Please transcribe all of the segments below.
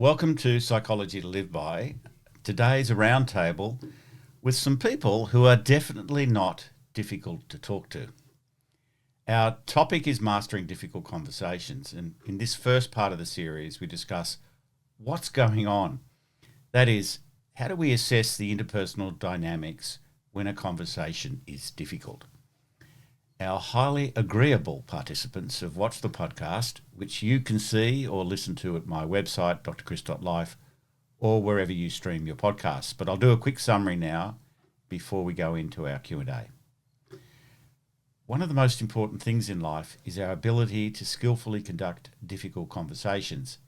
Welcome to Psychology to Live By. Today's a roundtable with some people who are definitely not difficult to talk to. Our topic is mastering difficult conversations, and in this first part of the series, we discuss what's going on. That is, how do we assess the interpersonal dynamics when a conversation is difficult? Our highly agreeable participants have watched the podcast, which you can see or listen to at my website, drchris.life, or wherever you stream your podcasts. But I'll do a quick summary now before we go into our Q&A. One of the most important things in life is our ability to skillfully conduct difficult conversations.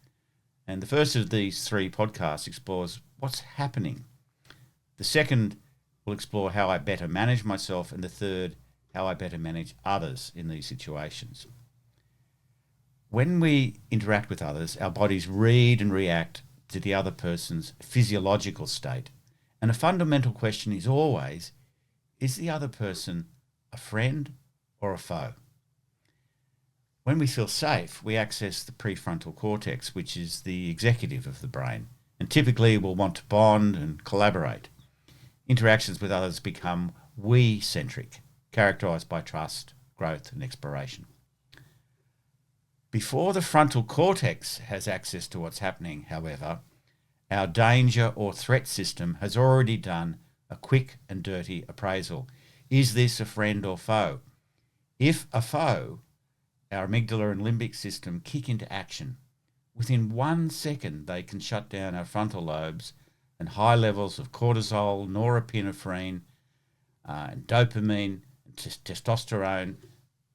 And the first of these three podcasts explores what's happening. The second will explore how I better manage myself, and the third, how I better manage others in these situations. When we interact with others, our bodies read and react to the other person's physiological state. And a fundamental question is always, is the other person a friend or a foe? When we feel safe, we access the prefrontal cortex, which is the executive of the brain, and typically we'll want to bond and collaborate. Interactions with others become we-centric, characterised by trust, growth and exploration. Before the frontal cortex has access to what's happening, however, our danger or threat system has already done a quick and dirty appraisal. Is this a friend or foe? If a foe, our amygdala and limbic system kick into action. Within 1 second, they can shut down our frontal lobes, and high levels of cortisol, norepinephrine, and dopamine, testosterone,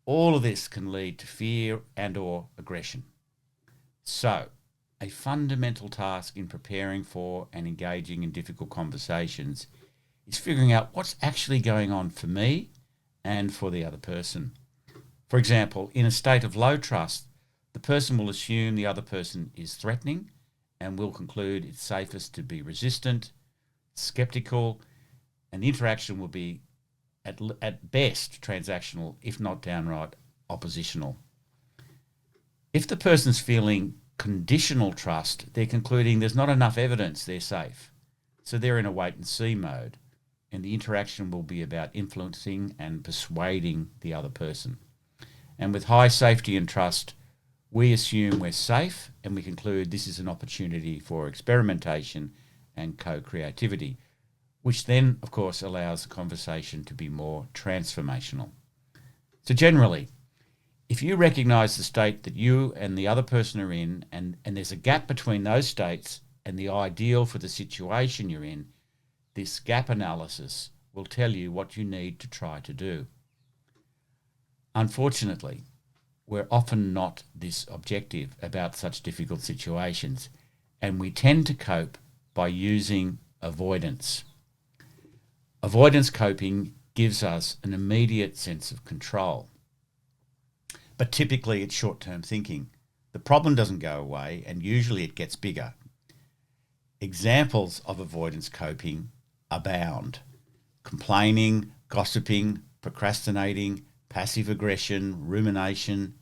all of this can lead to fear and or aggression. So, a fundamental task in preparing for and engaging in difficult conversations is figuring out what's actually going on for me and for the other person. For example, in a state of low trust, the person will assume the other person is threatening and will conclude it's safest to be resistant, skeptical, and the interaction will be at best transactional, if not downright oppositional. If the person's feeling conditional trust, they're concluding there's not enough evidence they're safe. So they're in a wait and see mode, and the interaction will be about influencing and persuading the other person. And with high safety and trust, we assume we're safe and we conclude this is an opportunity for experimentation and co-creativity, which then, of course, allows the conversation to be more transformational. So generally, if you recognise the state that you and the other person are in, and there's a gap between those states and the ideal for the situation you're in, this gap analysis will tell you what you need to try to do. Unfortunately, we're often not this objective about such difficult situations, and we tend to cope by using avoidance. Avoidance coping gives us an immediate sense of control. But typically it's short-term thinking. The problem doesn't go away, and usually it gets bigger. Examples of avoidance coping abound. Complaining, gossiping, procrastinating, passive aggression, rumination,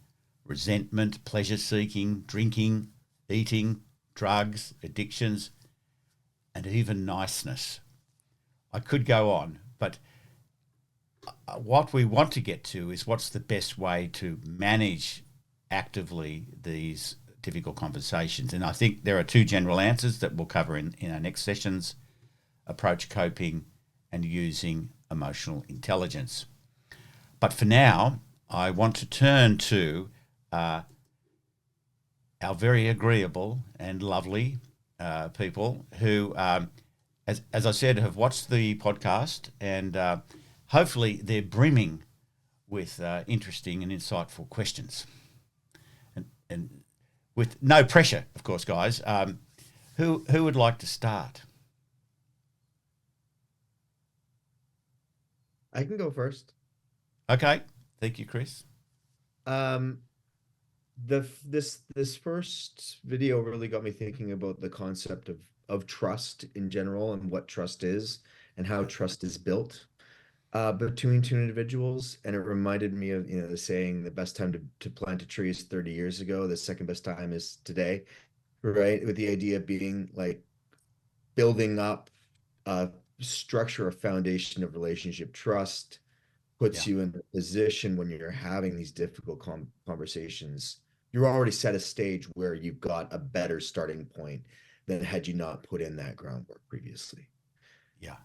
resentment, pleasure-seeking, drinking, eating, drugs, addictions, and even niceness. I could go on, but what we want to get to is what's the best way to manage actively these difficult conversations. And I think there are two general answers that we'll cover in our next sessions: approach coping and using emotional intelligence. But for now, I want to turn to our very agreeable and lovely people who as I said, have watched the podcast, and hopefully they're brimming with interesting and insightful questions. And with no pressure, of course, guys. Who would like to start? I can go first. Okay, thank you, Chris. Um, this first video really got me thinking about the concept of trust in general and what trust is and how trust is built between two individuals. And it reminded me of, the saying, the best time to plant a tree is 30 years ago. The second best time is today. right? With the idea being like building up a structure, a foundation of relationship trust puts Yeah, you in the position when you're having these difficult conversations. You're already set a stage where you've got a better starting point than had you not put in that groundwork previously. yeah.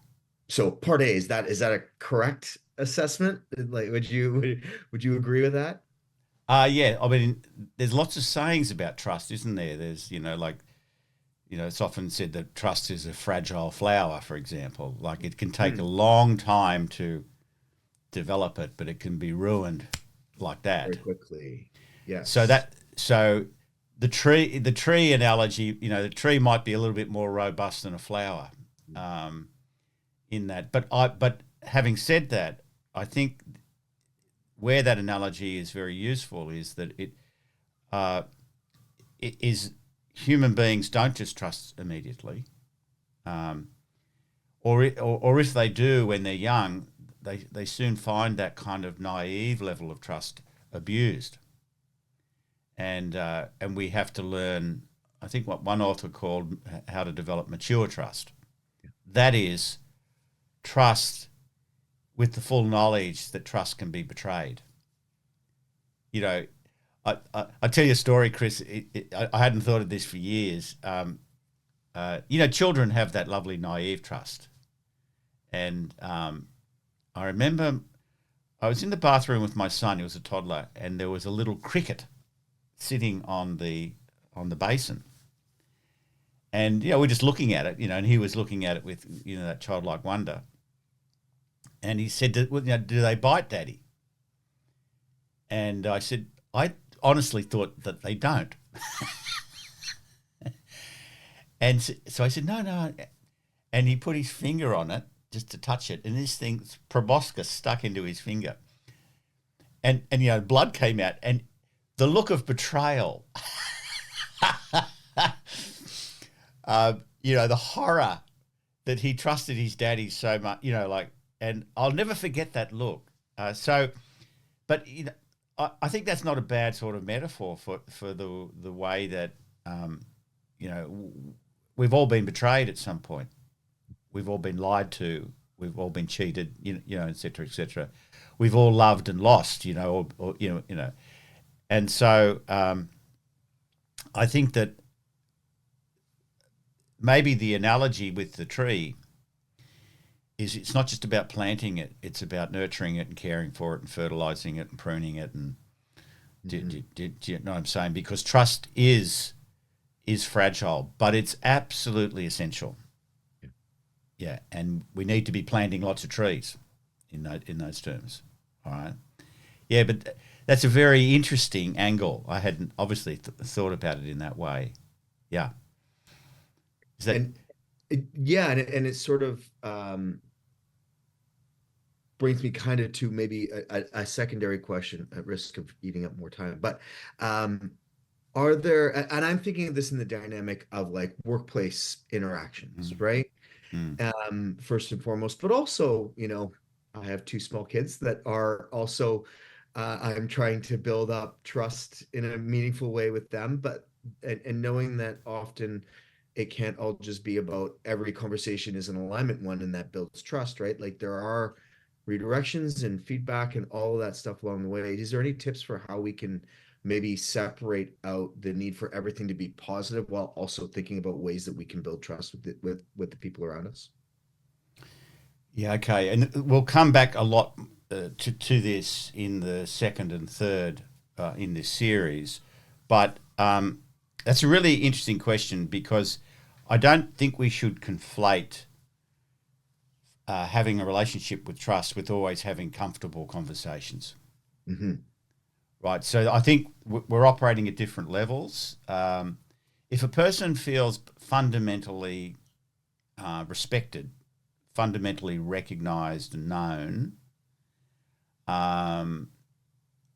So part A, is that a correct assessment? Like, would you agree with that? Yeah. I mean, there's lots of sayings about trust, isn't there? There's, like, it's often said that trust is a fragile flower, for example. Like it can take a Hmm, long time to develop it, but it can be ruined like very that. quickly. So Yes. that so the tree analogy, the tree might be a little bit more robust than a flower, um, in that. But having said that, I think where that analogy is very useful is that uh, it is human beings don't just trust immediately, um, or if they do when they're young, they soon find that kind of naive level of trust abused, and we have to learn. I think what one author called how to develop mature trust. That is trust with the full knowledge that trust can be betrayed. You know, I tell you a story, Chris. I hadn't thought of this for years. Children have that lovely naive trust, and I remember I was in the bathroom with my son. He was a toddler, and there was a little cricket sitting on the basin, and we're just looking at it, and he was looking at it with that childlike wonder, and he said, "Do they bite, Daddy?" And I said, "I honestly thought that they don't." And so I said, "No, no," and he put his finger on it just to touch it, and this thing proboscis stuck into his finger, and blood came out, and the look of betrayal, the horror that he trusted his daddy so much, like, and I'll never forget that look. But I think that's not a bad sort of metaphor for the way that you know we've all been betrayed at some point. We've all been lied to. We've all been cheated. Et cetera, et cetera. We've all loved and lost. And so I think that maybe the analogy with the tree is it's not just about planting it; it's about nurturing it and caring for it and fertilizing it and pruning it. And Mhm. do you know what I'm saying? Because trust is fragile, but it's absolutely essential. Yeah. Yeah, and we need to be planting lots of trees in those terms. All right. Yeah, but that's a very interesting angle. I hadn't obviously thought about it in that way. Yeah. Is that? And yeah, and it sort of brings me kind of to maybe a secondary question at risk of eating up more time. But are there, and I'm thinking of this in the dynamic of like workplace interactions, Mm, right? mm, First and foremost, but also, I have two small kids that are also, I'm trying to build up trust in a meaningful way with them, but and knowing that often it can't all just be about every conversation is an alignment one and that builds trust, right? Like there are redirections and feedback and all of that stuff along the way. Is there any tips for how we can maybe separate out the need for everything to be positive while also thinking about ways that we can build trust with the people around us? yeah. Okay. And we'll come back a lot to this in the second and third in this series, but that's a really interesting question because I don't think we should conflate having a relationship with trust with always having comfortable conversations. Hmm. Right. So I think we're operating at different levels. If a person feels fundamentally respected, fundamentally recognized and known, um,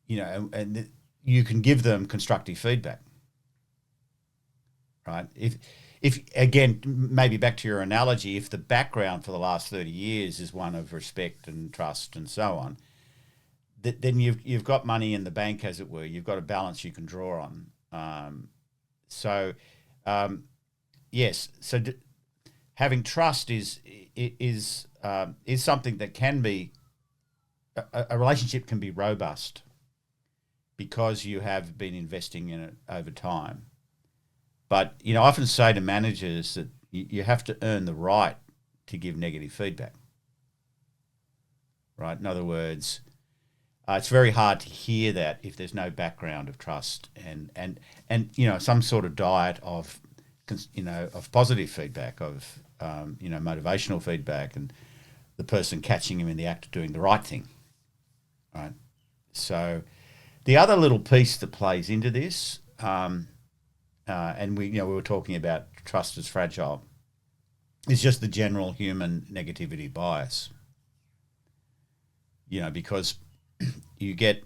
and you can give them constructive feedback, right? If again, maybe back to your analogy, if the background for the last 30 years is one of respect and trust and so on, then you've got money in the bank, as it were. You've got a balance you can draw on. So Um, yes. So having trust is something that can be a relationship can be robust because you have been investing in it over time. But I often say to managers that you have to earn the right to give negative feedback. Right. In other words, it's very hard to hear that if there's no background of trust and some sort of diet of of positive feedback, of motivational feedback, and the person catching him in the act of doing the right thing. Right. So the other little piece that plays into this, and we were talking about trust as fragile, is just the general human negativity bias. Because you get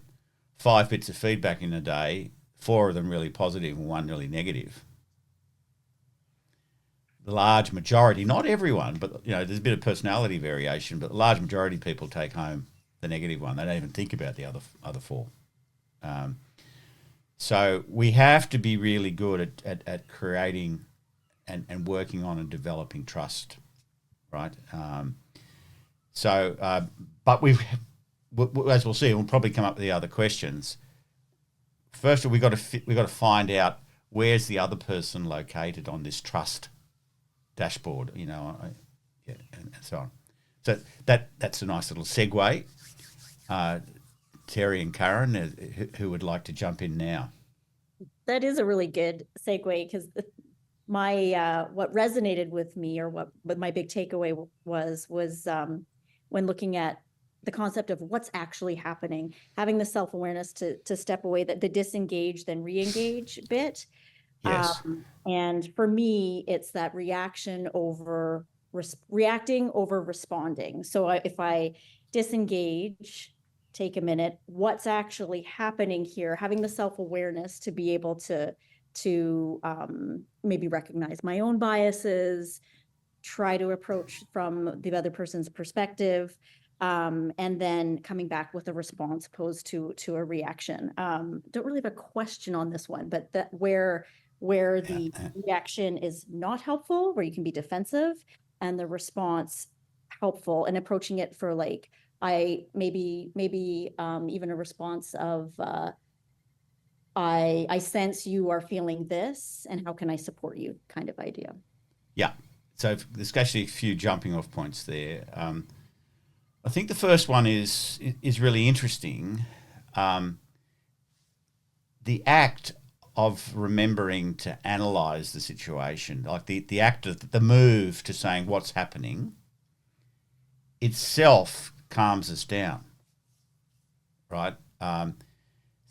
5 bits of feedback in a day, 4 of them really positive and 1 really negative. The large majority, not everyone, but there's a bit of personality variation, but the large majority of people take home the negative one. They don't even think about the other 4. So we have to be really good at creating and working on and developing trust, right? But as we'll see, we'll probably come up with the other questions. First, we've got to find out where's the other person located on this trust dashboard, and so on. So that's a nice little segue. Terry and Karen, who would like to jump in now? That is a really good segue, because my what resonated with me, or what my big takeaway was when looking at the concept of what's actually happening, having the self-awareness to step away, that the disengage then re-engage bit. Yes. And for me, it's that reacting over responding. So if I disengage, take a minute, what's actually happening here, having the self-awareness to be able to maybe recognize my own biases, try to approach from the other person's perspective, and then coming back with a response opposed to a reaction. Don't really have a question on this one, but that where the reaction is not helpful, where you can be defensive, and the response helpful, and approaching it for like, maybe even a response of, I sense you are feeling this, and how can I support you, kind of idea. Yeah. So there's actually a few jumping off points there. I think the first one is really interesting. The act of remembering to analyze the situation, like the act of the move to saying what's happening, itself calms us down, right? In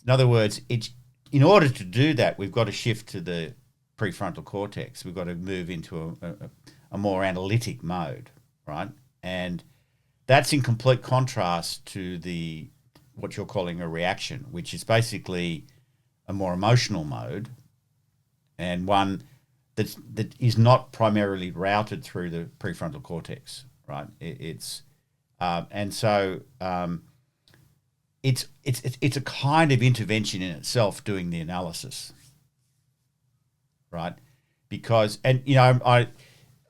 other words, in order to do that, we've got to shift to the prefrontal cortex. We've got to move into a more analytic mode, right? And that's in complete contrast to what you're calling a reaction, which is basically a more emotional mode, and one that is not primarily routed through the prefrontal cortex, right? It's a kind of intervention in itself, doing the analysis, right? Because, and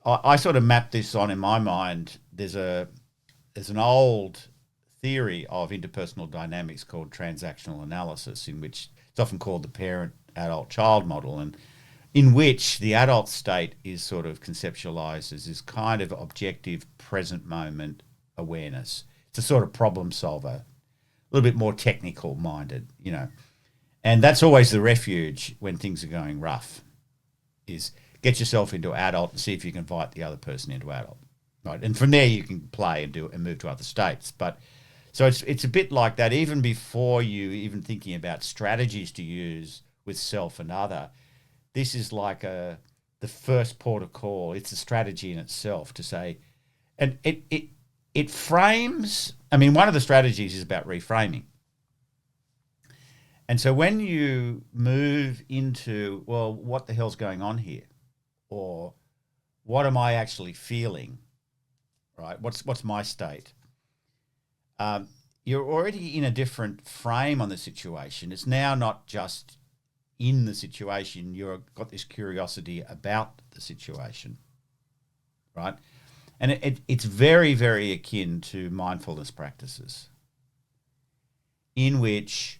I sort of map this on in my mind. There's an old theory of interpersonal dynamics called transactional analysis, in which it's often called the parent-adult-child model, and in which the adult state is sort of conceptualized as this kind of objective, present moment awareness. It's a sort of problem solver, a little bit more technical minded, and that's always the refuge when things are going rough, is get yourself into adult and see if you can invite the other person into adult. Right, and from there you can play and move to other states. But so it's a bit like that, even before you even thinking about strategies to use with self and other. This is like the first port of call. It's a strategy in itself to say, and it frames. I mean, one of the strategies is about reframing. And so when you move into, well, what the hell's going on here, or what am I actually feeling? Right, what's my state? You're already in a different frame on the situation. It's now not just, in the situation. You've got this curiosity about the situation, right? And it's very, very akin to mindfulness practices, in which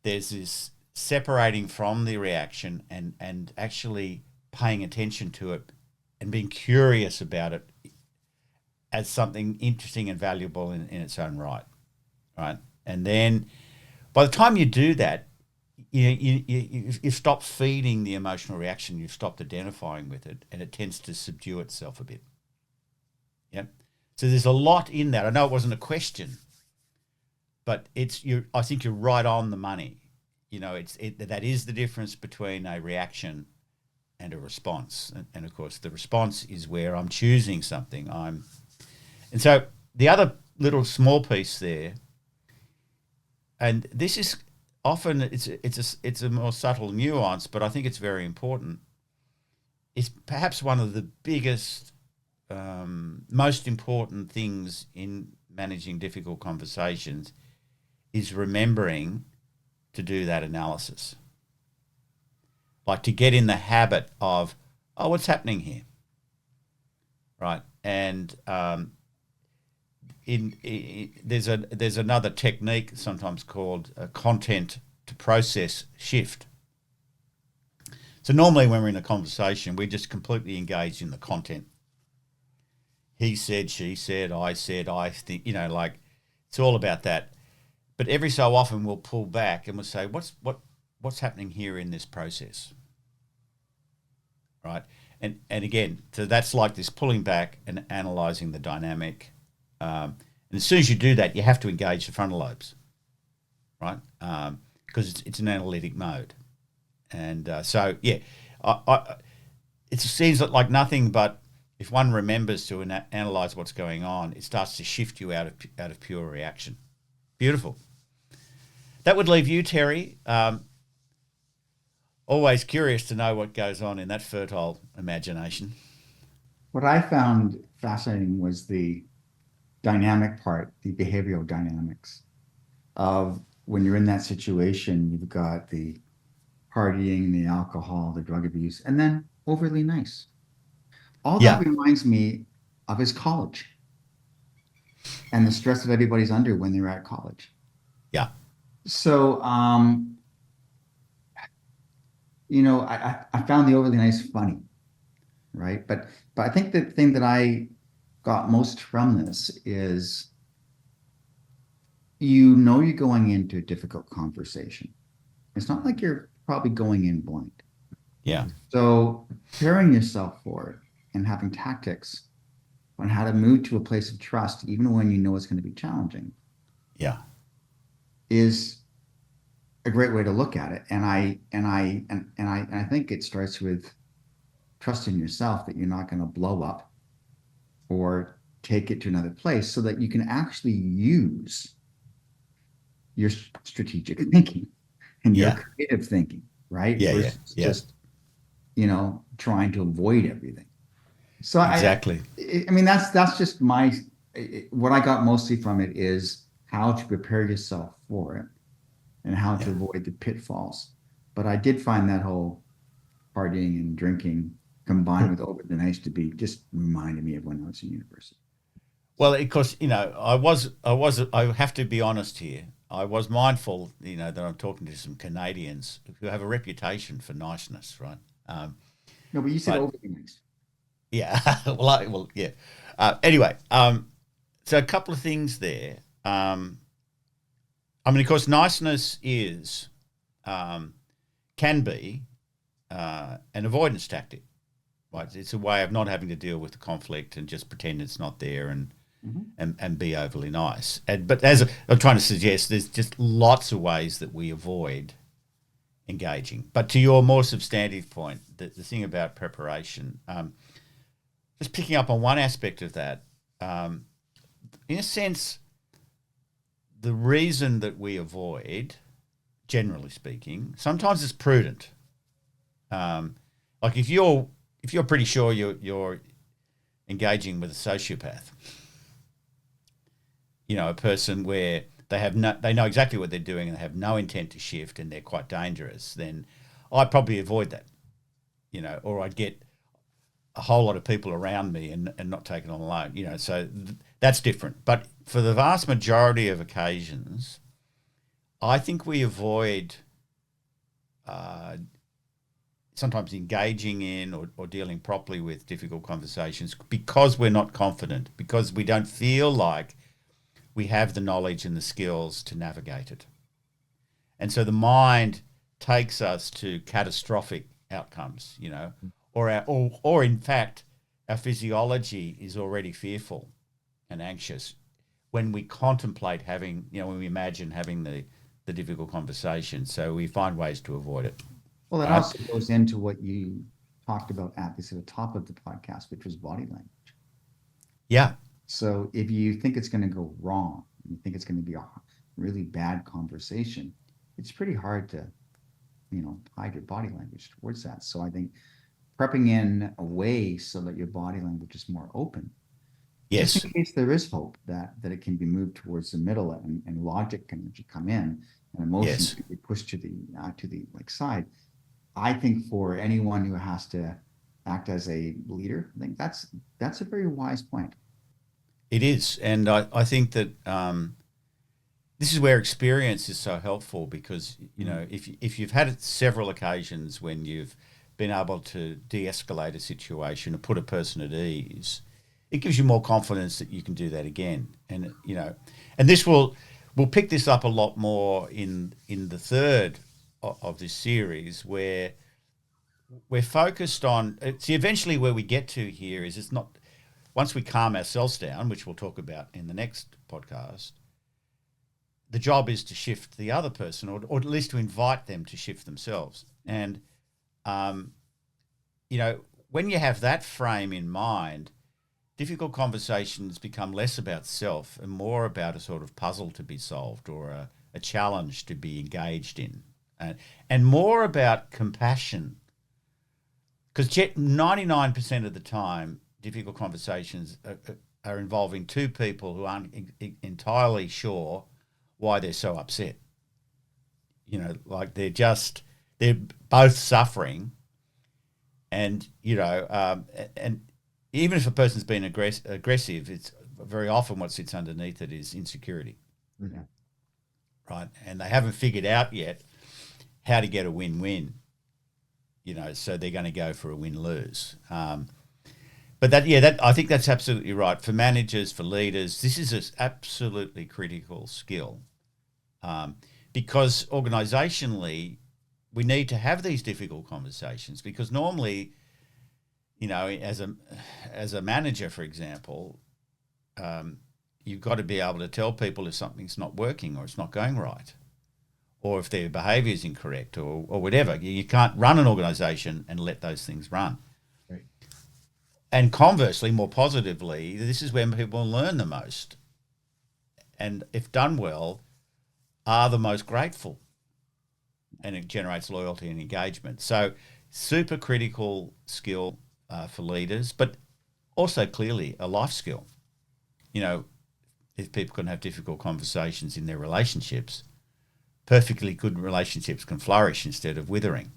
there's this separating from the reaction and actually paying attention to it and being curious about it as something interesting and valuable in its own right, right? And then by the time you do that, you stop feeding the emotional reaction, you've stopped identifying with it, and it tends to subdue itself a bit. Yep. So there's a lot in that. I know it wasn't a question, but I think you're right on the money. That is the difference between a reaction and a response. And of course, the response is where I'm choosing something. And so the other little small piece there, and this is often it's a more subtle nuance, but I think it's very important. It's perhaps one of the biggest, most important things in managing difficult conversations is remembering to do that analysis. Like to get in the habit of, oh, what's happening here? Right. And there's another technique sometimes called a content to process shift. So normally when we're in a conversation, we're just completely engaged in the content. He said, she said, I think, it's all about that. But every so often we'll pull back and we'll say, what's happening here in this process? Right. And again, so that's like this pulling back and analysing the dynamic. And as soon as you do that, you have to engage the frontal lobes, right? Because it's an analytic mode. And it seems like nothing, but if one remembers to analyse what's going on, it starts to shift you out of pure reaction. Beautiful. That would leave you, Terry, always curious to know what goes on in that fertile imagination. What I found fascinating was the dynamic part, the behavioral dynamics of when you're in that situation. You've got the partying, the alcohol, the drug abuse, and then overly nice. All that reminds me of his college and the stress that everybody's under when they're at college. Yeah. So, I found the overly nice funny, right? But I think the thing that I got most from this is, you're going into a difficult conversation. It's not like you're probably going in blind. Yeah. So preparing yourself for it and having tactics on how to move to a place of trust, even when you know it's going to be challenging. Yeah. Is a great way to look at it. And I think it starts with trusting yourself that you're not going to blow up or take it to another place, so that you can actually use your strategic thinking and your creative thinking, right? Versus just, trying to avoid everything. So exactly. I mean, that's just what I got mostly from it is how to prepare yourself for it and how to avoid the pitfalls. But I did find that whole partying and drinking combined with over the nice to be just reminded me of when I was in university. Well, of course, I have to be honest here. I was mindful, that I'm talking to some Canadians who have a reputation for niceness, right? No, but you said overly nice. Yeah. Yeah. Anyway, so a couple of things there. Of course, niceness can be an avoidance tactic, right? It's a way of not having to deal with the conflict and just pretend it's not there and be overly nice. But as I'm trying to suggest, there's just lots of ways that we avoid engaging. But to your more substantive point, the thing about preparation, just picking up on one aspect of that, in a sense, the reason that we avoid, generally speaking, sometimes it's prudent. Like if you're pretty sure you're engaging with a sociopath, a person where they know exactly what they're doing and they have no intent to shift and they're quite dangerous, then I'd probably avoid that, or I'd get a whole lot of people around me and not take it on alone, so that's different. But for the vast majority of occasions, I think we avoid sometimes engaging in or dealing properly with difficult conversations because we're not confident, because we don't feel like we have the knowledge and the skills to navigate it. And so the mind takes us to catastrophic outcomes, or in fact, our physiology is already fearful and anxious when we contemplate having, when we imagine having the difficult conversation. So we find ways to avoid it. Well, it also goes into what you talked about at the top of the podcast, which was body language. Yeah. So if you think it's going to go wrong, you think it's going to be a really bad conversation, it's pretty hard to, hide your body language towards that. So I think prepping in a way so that your body language is more open. Yes. Just in case there is hope that it can be moved towards the middle and logic can come in and emotions can be pushed to the side. I think for anyone who has to act as a leader, I think that's a very wise point. It is. And I think that this is where experience is so helpful because, if you've had several occasions when you've been able to de-escalate a situation and put a person at ease, it gives you more confidence that you can do that again. And, and we'll pick this up a lot more in the third of this series where we're focused on, see, eventually where we get to here is it's not, once we calm ourselves down, which we'll talk about in the next podcast, the job is to shift the other person or at least to invite them to shift themselves. And, when you have that frame in mind, difficult conversations become less about self and more about a sort of puzzle to be solved or a challenge to be engaged in, and more about compassion. Because 99% of the time, difficult conversations are involving two people who aren't entirely sure why they're so upset. Like they're both suffering, and and even if a person's been aggressive, it's very often what sits underneath it is insecurity, right? And they haven't figured out yet how to get a win-win. So they're going to go for a win-lose. But I think that's absolutely right. For managers, for leaders, this is an absolutely critical skill because organisationally, we need to have these difficult conversations because normally, as a manager, for example, you've got to be able to tell people if something's not working or it's not going right, or if their behaviour is incorrect or whatever. You can't run an organisation and let those things run. Right. And conversely, more positively, this is when people learn the most and, if done well, are the most grateful, and it generates loyalty and engagement. So super critical skill for leaders, but also clearly a life skill. If people can have difficult conversations in their relationships, perfectly good relationships can flourish instead of withering.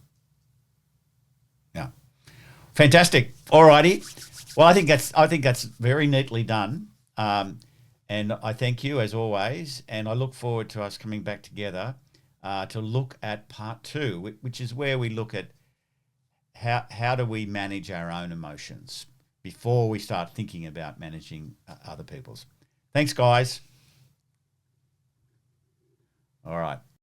Yeah. Fantastic. All righty. Well, I think that's very neatly done. And I thank you as always. And I look forward to us coming back together to look at part 2, which is where we look at how do we manage our own emotions before we start thinking about managing other people's. Thanks, guys. All right.